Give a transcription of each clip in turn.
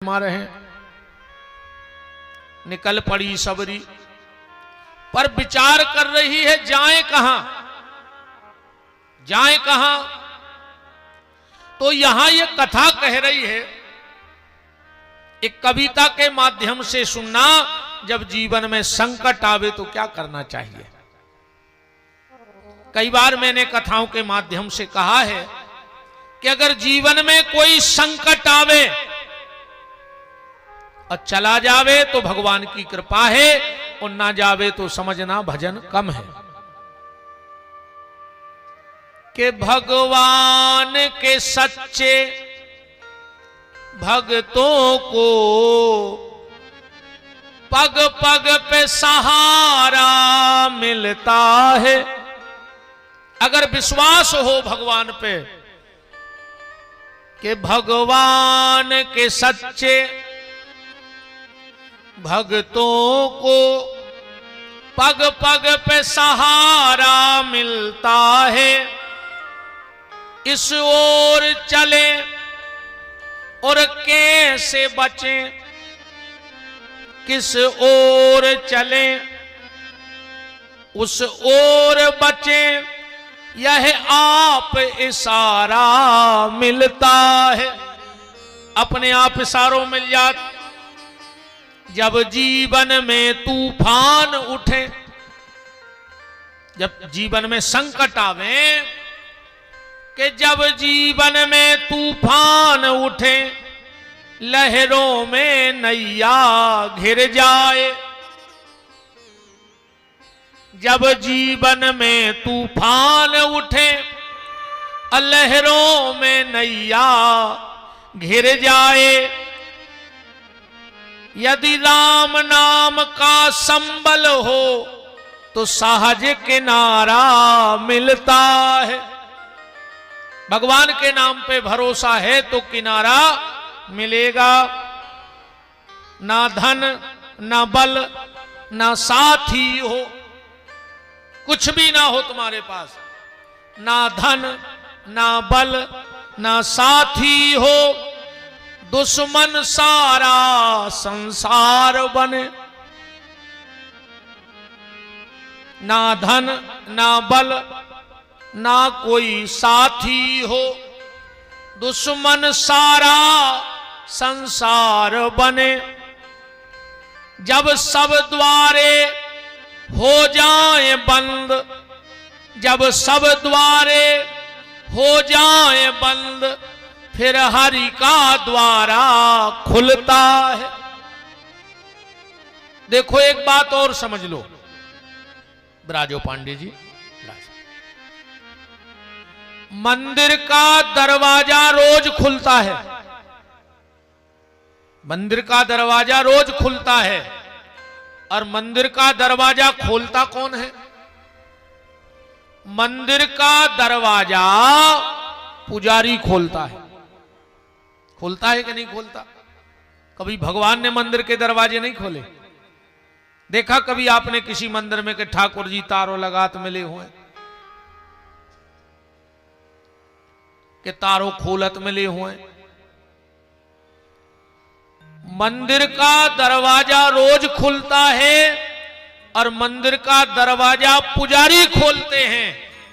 महात्मा रहे। निकल पड़ी सबरी, पर विचार कर रही है जाए कहां, जाए कहां। तो यहां ये कथा कह रही है, एक कविता के माध्यम से सुनना, जब जीवन में संकट आवे तो क्या करना चाहिए। कई बार मैंने कथाओं के माध्यम से कहा है कि अगर जीवन में कोई संकट आवे और चला जावे तो भगवान की कृपा है, और ना जावे तो समझना भजन कम है। कि भगवान के सच्चे भक्तों को पग पग पे सहारा मिलता है। अगर विश्वास हो भगवान पे कि भगवान के सच्चे भक्तों को पग पग पे सहारा मिलता है, इस ओर चले और कैसे बचे, किस ओर चले उस ओर बचे, यह आप इशारा मिलता है। अपने आप इशारों मिल जात। जब जीवन में तूफान उठे, जब जीवन में संकट आवे, कि जब जीवन में तूफान उठे, लहरों में नैया घिर जाए। जब जीवन में तूफान उठे, लहरों में नैया घिर जाए, यदि राम नाम का संबल हो तो सहज किनारा मिलता है। भगवान के नाम पे भरोसा है तो किनारा मिलेगा। ना धन ना बल ना साथी हो, कुछ भी ना हो तुम्हारे पास, ना धन ना बल ना साथी हो, दुश्मन सारा संसार बने। ना धन ना बल ना कोई साथी हो, दुश्मन सारा संसार बने। जब सब द्वारे हो जाए बंद, जब सब द्वारे हो जाए बंद, फिर हरि का द्वारा खुलता है। देखो एक बात और समझ लो, ब्राजो पांडे जी, मंदिर का दरवाजा रोज खुलता है, मंदिर का दरवाजा रोज खुलता है, और मंदिर का दरवाजा खोलता कौन है? मंदिर का दरवाजा पुजारी खोलता है। खोलता है कि नहीं खोलता? कभी भगवान ने मंदिर के दरवाजे नहीं खोले? देखा कभी आपने किसी मंदिर में कि ठाकुर जी तारों लगात मिले हुए, कि तारों खोलत मिले हुए? मंदिर का दरवाजा रोज खुलता है, और मंदिर का दरवाजा पुजारी खोलते हैं,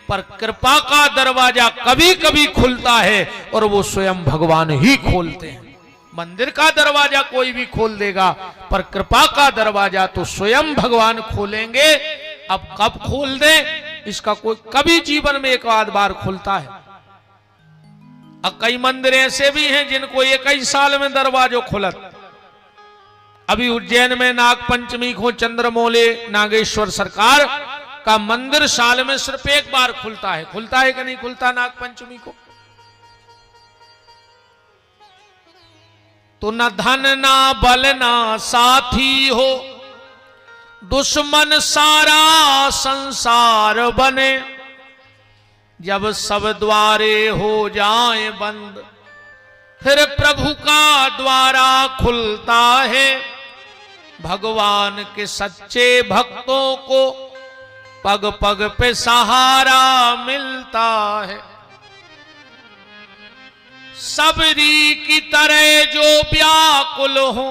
पर कृपा का दरवाजा कभी कभी खुलता है और वो स्वयं भगवान ही खोलते हैं। मंदिर का दरवाजा कोई भी खोल देगा, पर कृपा का दरवाजा तो स्वयं भगवान खोलेंगे। अब कब खोल दे इसका कोई, कभी जीवन में एक आध बार खुलता है। अब कई मंदिर ऐसे भी हैं जिनको एक ही साल में दरवाजों खुलत। अभी उज्जैन में नाग पंचमी को चंद्रमौले नागेश्वर सरकार का मंदिर साल में सिर्फ एक बार खुलता है। खुलता है कि नहीं खुलता नाग पंचमी को? तो न धन ना बल ना साथी हो, दुश्मन सारा संसार बने। जब सब द्वारे हो जाए बंद, फिर प्रभु का द्वारा खुलता है। भगवान के सच्चे भक्तों को पग पग पे सहारा मिलता है। सबरी की तरह जो व्याकुल हो,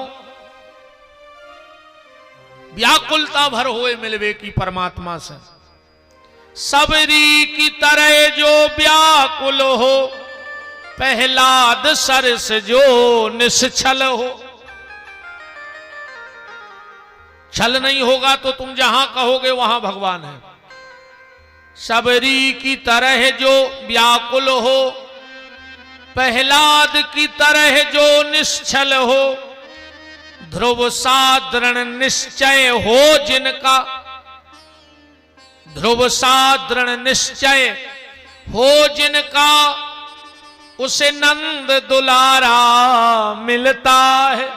व्याकुलता भर होए मिलवे की परमात्मा से। सबरी की तरह जो व्याकुल हो, प्रहलाद सरस जो निश्चल हो। छल नहीं होगा तो तुम जहां कहोगे वहां भगवान है। सबरी की तरह जो व्याकुल हो, प्रहलाद की तरह जो निश्चल हो। ध्रुव सा दृढ़ निश्चय हो जिनका, ध्रुव सा दृढ़ निश्चय हो जिनका, उसे नंद दुलारा मिलता है।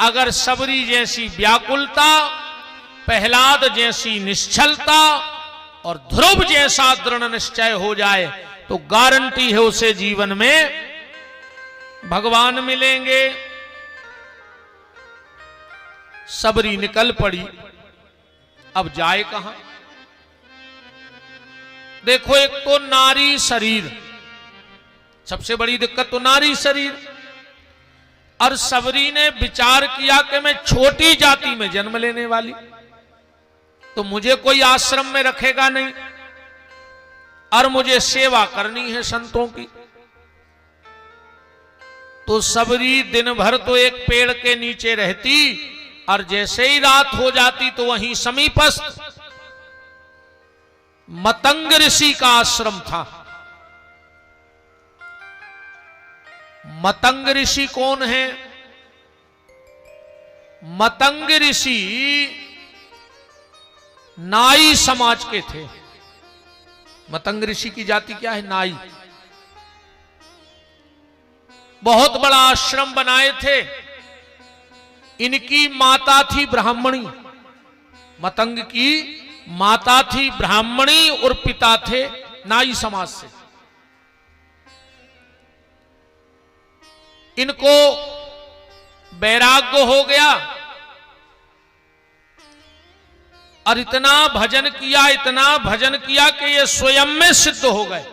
अगर सबरी जैसी व्याकुलता, प्रहलाद जैसी निश्चलता और ध्रुव जैसा दृढ़ निश्चय हो जाए तो गारंटी है उसे जीवन में भगवान मिलेंगे। सबरी निकल पड़ी, अब जाए कहां? देखो, एक तो नारी शरीर, सबसे बड़ी दिक्कत तो नारी शरीर। और सबरी ने विचार किया कि मैं छोटी जाति में जन्म लेने वाली, तो मुझे कोई आश्रम में रखेगा नहीं और मुझे सेवा करनी है संतों की। तो सबरी दिन भर तो एक पेड़ के नीचे रहती और जैसे ही रात हो जाती तो वहीं समीपस्थ मतंग ऋषि का आश्रम था। मतंग ऋषि कौन है? मतंग ऋषि नाई समाज के थे। मतंग ऋषि की जाति क्या है? नाई। बहुत बड़ा आश्रम बनाए थे। इनकी माता थी ब्राह्मणी, मतंग की माता थी ब्राह्मणी और पिता थे नाई समाज से। इनको वैराग्य हो गया और इतना भजन किया, इतना भजन किया कि ये स्वयं में सिद्ध हो गए।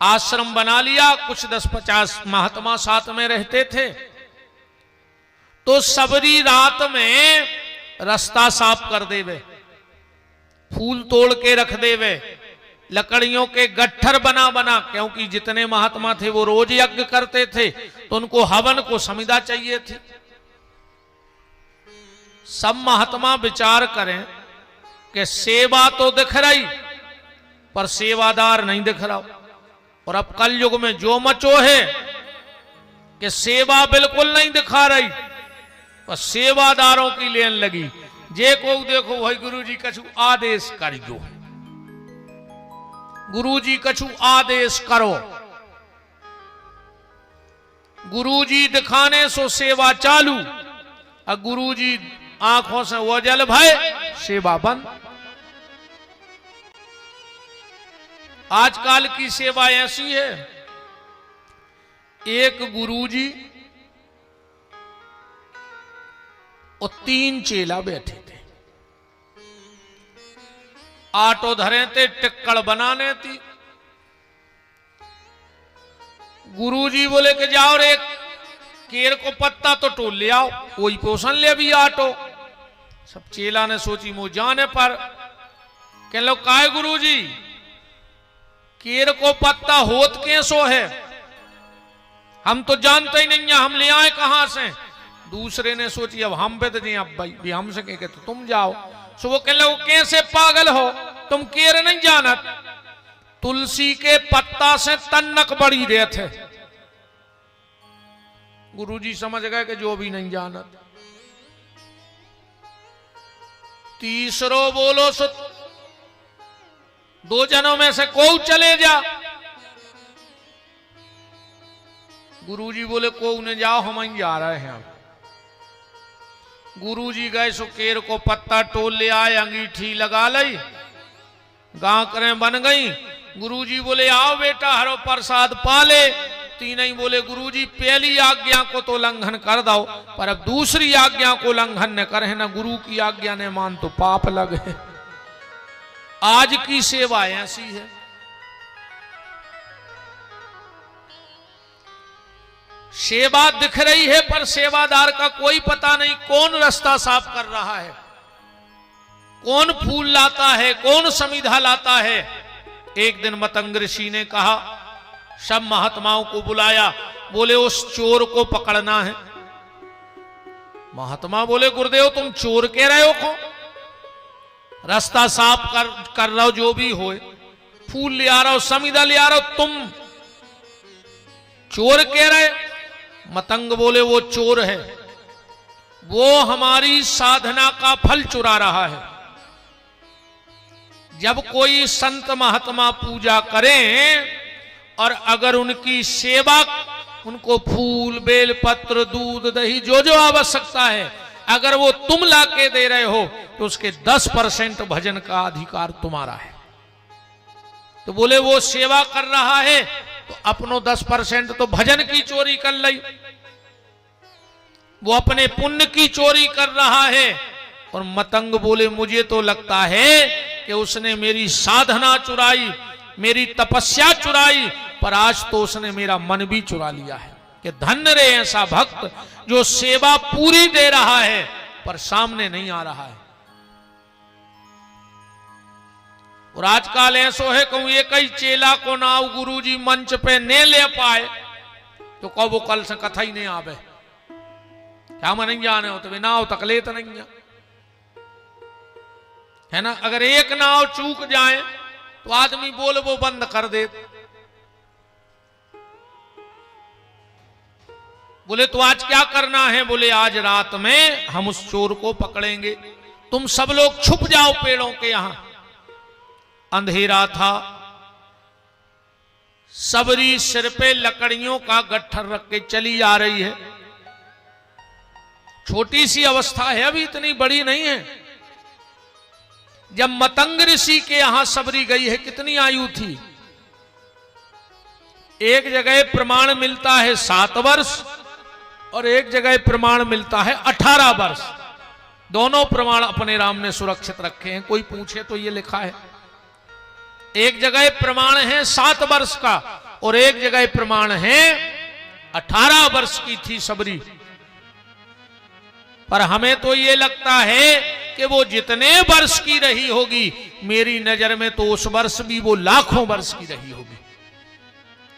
आश्रम बना लिया, कुछ 10-50 महात्मा साथ में रहते थे। तो सबरी रात में रास्ता साफ कर देवे, फूल तोड़ के रख देवे, लकड़ियों के गट्ठर बना बना, क्योंकि जितने महात्मा थे वो रोज यज्ञ करते थे तो उनको हवन को समिधा चाहिए थी। सब महात्मा विचार करें कि सेवा तो दिख रही पर सेवादार नहीं दिख रहा। और अब कल युग में जो मचो है कि सेवा बिल्कुल नहीं दिखा रही, पर सेवादारों की लेन लगी। जे को देखो भाई गुरुजी कछु आदेश कर दो, गुरुजी कछु आदेश करो, गुरुजी दिखाने सो सेवा चालू, और गुरुजी आंखों से ओझल भय, सेवा बंद। आजकल की सेवा ऐसी है, एक गुरुजी और 3 चेला बैठे थे। आटो धरे थे, टिक्कड़ बनाने थी। गुरुजी बोले कि जाओ रे केर को पत्ता तो टोल ले आओ, कोई पोषण ले भी आटो। सब चेला ने सोची मो जाने पर कह लो काय गुरुजी केर को पत्ता होत कैसो है, हम तो जानते ही नहीं है, हम ले आए कहां से। दूसरे ने सोची अब हम पे तो नहीं, अब भाई भी हमसे कहे तो तुम जाओ। सो वो कह लो कैसे पागल हो तुम, केर नहीं जानत, तुलसी के पत्ता से तन्नक बड़ी रहे थे। गुरुजी समझ गए कि जो भी नहीं जानत। तीसरो बोलो सो 2 जनों में से को चले जा। गुरुजी बोले को ने जाओ, हम ही जा रहे हैं। गुरुजी गए सो केर को पत्ता टोल ले आए, अंगीठी लगा ली, गांकरें बन गई। गुरुजी बोले आओ बेटा हरो प्रसाद पाले। तीनों ही बोले गुरुजी पहली आज्ञा को तो उल्लंघन कर दो, पर अब दूसरी आज्ञा को उल्लंघन न करे ना, गुरु की आज्ञा ने मान तो पाप लगे। आज की सेवा ऐसी है। सेवा दिख रही है पर सेवादार का कोई पता नहीं, कौन रास्ता साफ कर रहा है, कौन फूल लाता है, कौन समिधा लाता है। एक दिन मतंग ऋषि ने कहा, सब महात्माओं को बुलाया, बोले उस चोर को पकड़ना है। महात्मा बोले गुरुदेव तुम चोर कह रहे हो को, रास्ता साफ कर रहा हो, जो भी हो, फूल ले आ रहा हो, समिधा ले आ रहा हो, तुम चोर कह रहे। मतंग बोले वो चोर है, वो हमारी साधना का फल चुरा रहा है। जब कोई संत महात्मा पूजा करें और अगर उनकी सेवा, उनको फूल बेलपत्र दूध दही जो जो आवश्यकता है, अगर वो तुम लाके दे रहे हो तो उसके 10% भजन का अधिकार तुम्हारा है। तो बोले वो सेवा कर रहा है तो अपनो 10% तो भजन की चोरी कर ली, वो अपने पुण्य की चोरी कर रहा है। और मतंग बोले मुझे तो लगता है कि उसने मेरी साधना चुराई, मेरी तपस्या चुराई, पर आज तो उसने मेरा मन भी चुरा लिया है। कि धन्य रे ऐसा भक्त जो सेवा पूरी दे रहा है पर सामने नहीं आ रहा है। और आजकल ऐसो है कहूं एक ही चेला को नाव गुरुजी मंच पे ने ले पाए तो कब वो कल से कथा ही नहीं आवे, क्या मन नहीं जाने हो तो नाव तक ले तो नहीं है ना। अगर एक नाव चूक जाए तो आदमी बोल वो बंद कर दे। बोले तो आज क्या करना है, बोले आज रात में हम उस चोर को पकड़ेंगे, तुम सब लोग छुप जाओ पेड़ों के यहां। अंधेरा था, सबरी सिर पे लकड़ियों का गट्ठर रख के चली आ रही है। छोटी सी अवस्था है, अभी इतनी बड़ी नहीं है। जब मतंग ऋषि के यहां सबरी गई है, कितनी आयु थी? एक जगह प्रमाण मिलता है 7 वर्ष और एक जगह प्रमाण मिलता है 18 वर्ष। दोनों प्रमाण अपने राम ने सुरक्षित रखे हैं, कोई पूछे तो ये लिखा है। एक जगह प्रमाण है 7 वर्ष का और एक जगह प्रमाण है 18 वर्ष की थी सबरी। पर हमें तो ये लगता है कि वो जितने वर्ष की रही होगी, मेरी नजर में तो उस वर्ष भी वो लाखों वर्ष की रही होगी,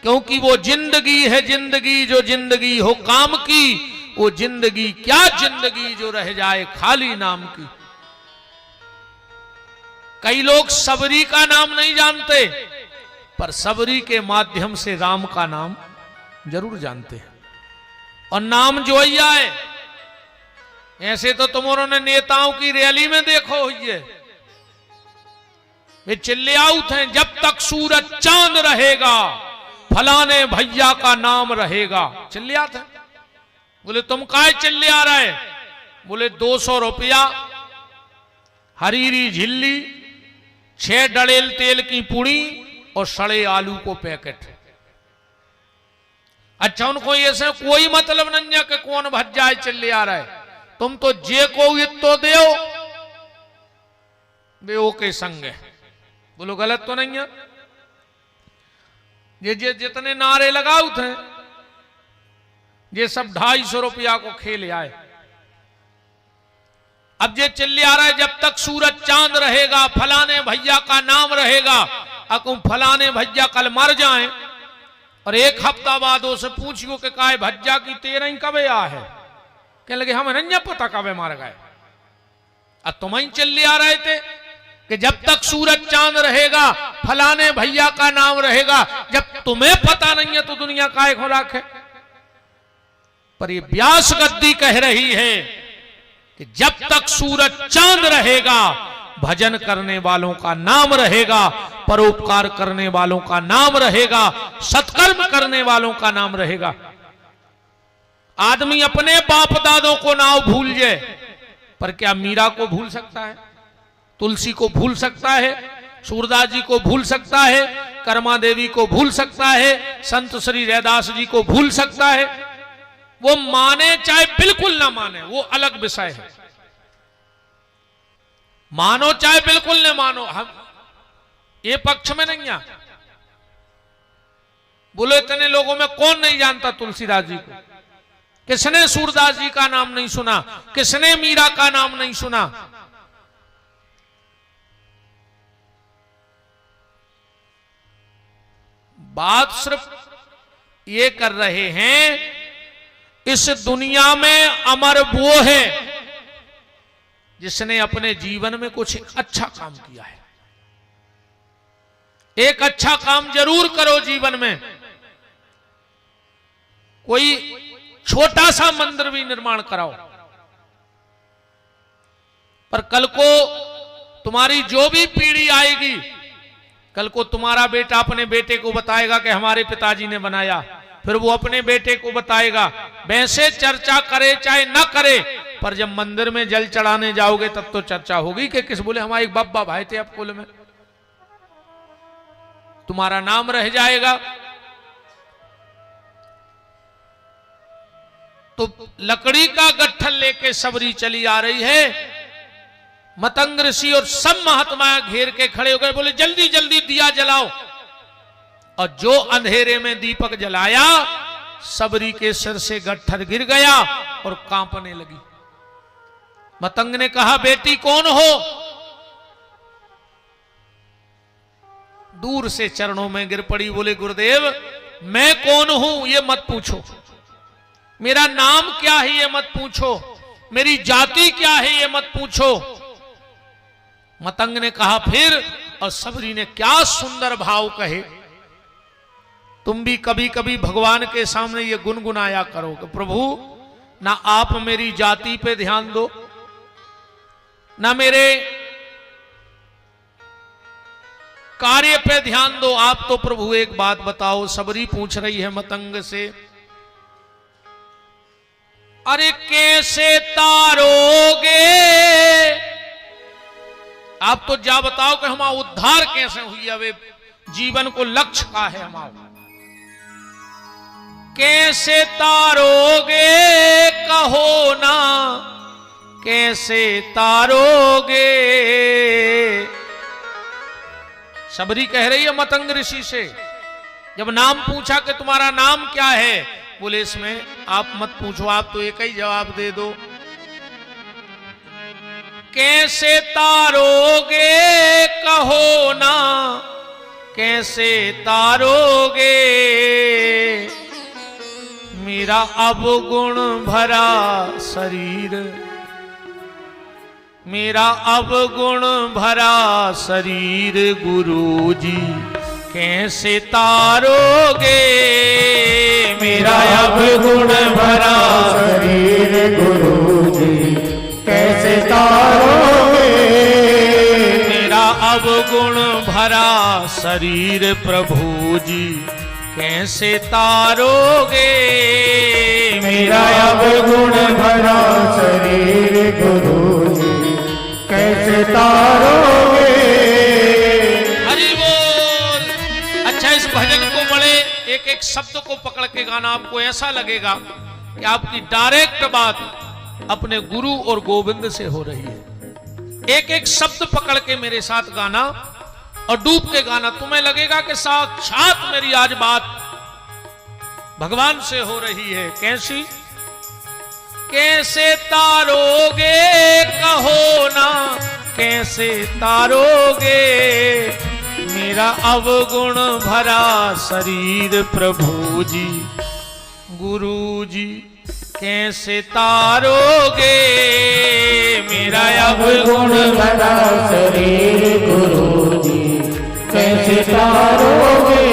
क्योंकि वो जिंदगी है, जिंदगी जो जिंदगी हो काम की, वो जिंदगी क्या जिंदगी जो रह जाए खाली नाम की। कई लोग सबरी का नाम नहीं जानते, पर सबरी के माध्यम से राम का नाम जरूर जानते हैं। और नाम जो ही आए, ऐसे तो तुमने नेताओं की रैली में देखो हुई है, वे चिल्लाउत हैं जब तक सूरज चांद रहेगा फलाने भैया का नाम रहेगा। चिल्लाते हैं। बोले तुम काहे चिल्ला रहे? बोले 200 रुपया, हरीरी झिल्ली, 6 डड़ेल तेल की पुड़ी और सड़े आलू को पैकेट। अच्छा, उनको ऐसे कोई मतलब नहीं है कि कौन भज्जा है चिल्ला रहा है। तुम तो जे को तो दो बेओ के संग है। बोलो गलत तो नहीं है? ये जितने नारे लगाओ थे, ये सब 250 रुपया को खेल आए। अब ये चिल्ला रहा है जब तक सूरज चांद रहेगा फलाने भैया का नाम रहेगा। अकुम फलाने भैया कल मर जाएं और एक हफ्ता बाद उसे पूछियो कि काय भज्जा की 13 कब आ है, कहने लगे हमें नहीं पता कब मार गए। अब तुम ही चिल्ला रहे थे कि जब तक सूरज चांद रहेगा फलाने भैया का नाम रहेगा। जब तुम्हें पता नहीं है तो दुनिया काय को राखे। पर ये व्यास गद्दी कह रही है कि जब तक सूरज चांद रहेगा भजन करने वालों का नाम रहेगा, परोपकार करने वालों का नाम रहेगा, सत्कर्म करने वालों का नाम रहेगा। आदमी अपने बाप दादों को नाव भूल जाए, पर क्या मीरा को भूल सकता है? तुलसी को भूल सकता है? सूरदास जी को भूल सकता है? कर्मा देवी को भूल सकता है? संत श्री रैदास जी को भूल सकता है? वो माने चाहे बिल्कुल ना माने, वो अलग विषय है। मानो चाहे बिल्कुल न मानो, हम ये पक्ष में नहीं आ। बोले इतने लोगों में कौन नहीं जानता तुलसीदास जी को? किसने सूरदास जी का नाम नहीं सुना? किसने मीरा का नाम नहीं सुना? बात सिर्फ ये कर रहे हैं, इस दुनिया में अमर वो है जिसने अपने जीवन में कुछ अच्छा काम किया है। एक अच्छा काम जरूर करो जीवन में। कोई छोटा सा मंदिर भी निर्माण कराओ, पर कल को तुम्हारी जो भी पीढ़ी आएगी, कल को तुम्हारा बेटा अपने बेटे को बताएगा कि हमारे पिताजी ने बनाया, फिर वो अपने बेटे को बताएगा। वैसे चर्चा करे चाहे ना करे, पर जब मंदिर में जल चढ़ाने जाओगे तब तो चर्चा होगी कि किस बोले हमारे बाबा भाई थे अब कुल में, तुम्हारा नाम रह जाएगा। तो लकड़ी का गट्ठल लेके सबरी चली आ रही है। मतंग ऋषि और सब महात्मा घेर के खड़े हो गए, बोले जल्दी जल्दी दिया जलाओ। और जो अंधेरे में दीपक जलाया, सबरी के सिर से गट्ठर गिर गया और कांपने लगी। मतंग ने कहा, बेटी कौन हो? दूर से चरणों में गिर पड़ी, बोले गुरुदेव मैं कौन हूं ये मत पूछो, मेरा नाम क्या है ये मत पूछो, मेरी जाति क्या है ये मत पूछो। मतंग ने कहा फिर, और सबरी ने क्या सुंदर भाव कहे। तुम भी कभी कभी भगवान के सामने ये गुनगुनाया करो कि प्रभु ना आप मेरी जाति पे ध्यान दो, ना मेरे कार्य पे ध्यान दो, आप तो प्रभु एक बात बताओ। सबरी पूछ रही है मतंग से, अरे कैसे तारोगे? आप तो जा बताओ कि हमारा उद्धार कैसे हुई, अब जीवन को लक्ष्य का है हमारा। कैसे तारोगे कहो ना, कैसे तारोगे? सबरी कह रही है मतंग ऋषि से, जब नाम पूछा कि तुम्हारा नाम क्या है, बोले इसमें आप मत पूछो, आप तो एक ही जवाब दे दो। कैसे तारोगे कहो ना, कैसे तारोगे? मेरा अवगुण भरा शरीर, मेरा अवगुण भरा शरीर गुरुजी कैसे तारोगे? मेरा अवगुण भरा शरीर गुरुजी कैसे तारोगे? मेरा अवगुण भरा शरीर प्रभु जी कैसे तारोगे? मेरा अवगुण भरा शरीर गुरुजी कैसे तारोगे? हरि बोल। अच्छा, इस भजन को बड़े एक एक शब्द को पकड़ के गाना, आपको ऐसा लगेगा कि आपकी डायरेक्ट बात अपने गुरु और गोविंद से हो रही है। एक एक शब्द पकड़ के मेरे साथ गाना और डूब के गाना, तुम्हें लगेगा कि साक्षात मेरी आज बात भगवान से हो रही है। कैसी? कैसे तारोगे कहो ना, कैसे तारोगे? मेरा अवगुण भरा शरीर प्रभु जी गुरु जी कैसे तारोगे? मेरा अवगुण भरा शरीर गुरुजी कैसे तारोगे?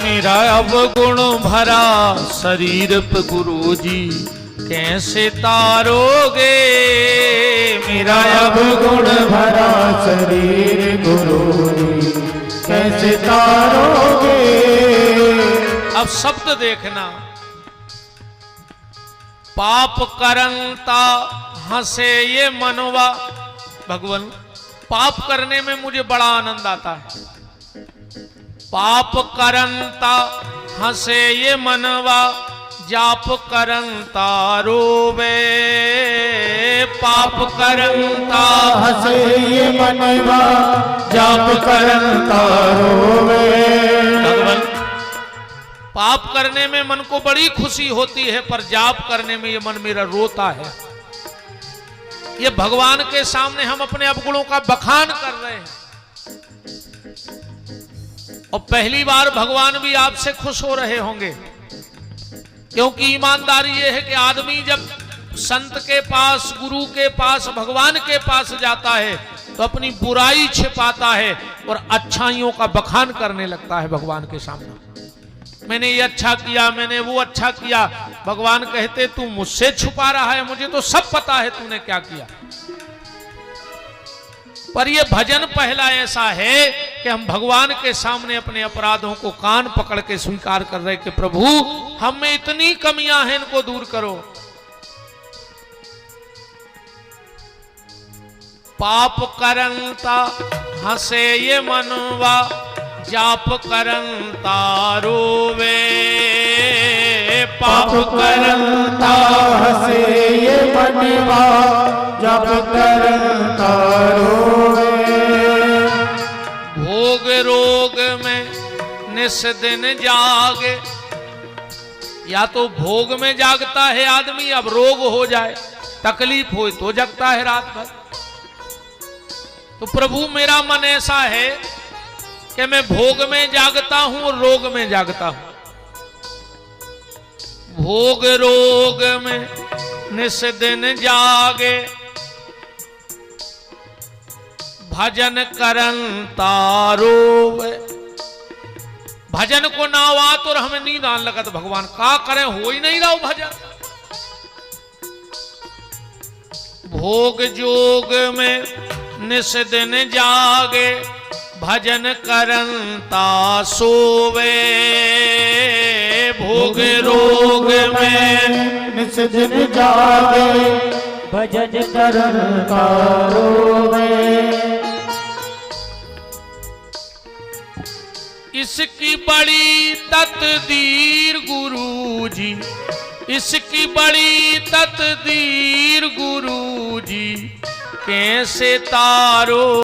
मेरा अवगुण भरा शरीर पे गुरुजी कैसे तारोगे, मेरा अवगुण भरा शरीर गुरुजी कैसे तारोगे। अब शब्द देखना, पाप करंता हंसे ये मनवा। भगवान, पाप करने में मुझे बड़ा आनंद आता है। पाप करंता हंसे ये मनवा, जाप करंता रोवे। पाप करंता हंसे ये मनवा, जाप करंता रोवे। भगवान, पाप करने में मन को बड़ी खुशी होती है, पर जाप करने में ये मन मेरा रोता है। ये भगवान के सामने हम अपने अवगुणों का बखान कर रहे हैं, और पहली बार भगवान भी आपसे खुश हो रहे होंगे, क्योंकि ईमानदारी ये है कि आदमी जब संत के पास, गुरु के पास, भगवान के पास जाता है तो अपनी बुराई छिपाता है और अच्छाइयों का बखान करने लगता है भगवान के सामने। मैंने ये अच्छा किया, मैंने वो अच्छा किया। भगवान कहते तू मुझसे छुपा रहा है, मुझे तो सब पता है तूने क्या किया। पर ये भजन पहला ऐसा है कि हम भगवान के सामने अपने अपराधों को कान पकड़ के स्वीकार कर रहे कि प्रभु हम में इतनी कमियां हैं, इनको दूर करो। पाप करंता हंसे ये मनवा, जाप करंता रोवे। पाप करंता हंसे ये मनवा, जाप करंता रोवे। भोग रोग में निस दिन जागे, या तो भोग में जागता है आदमी, अब रोग हो जाए, तकलीफ हो तो जगता है रात भर। तो प्रभु मेरा मन ऐसा है कि मैं भोग में जागता हूं और रोग में जागता हूं। भोग रोग में निस दिन जागे, भजन करंता रोवे। भजन को ना हुआ तो हमें नींद आने लगा, तो भगवान का करें, हो ही नहीं रहा भजन। भोग जोग में निस दिन जागे, भजन करंता सोवे। भोग रोग में निस दिन जागे, भजन करंता रोवे। इसकी बड़ी तकदीर गुरुजी, इसकी बड़ी तकदीर गुरुजी कैसे तारो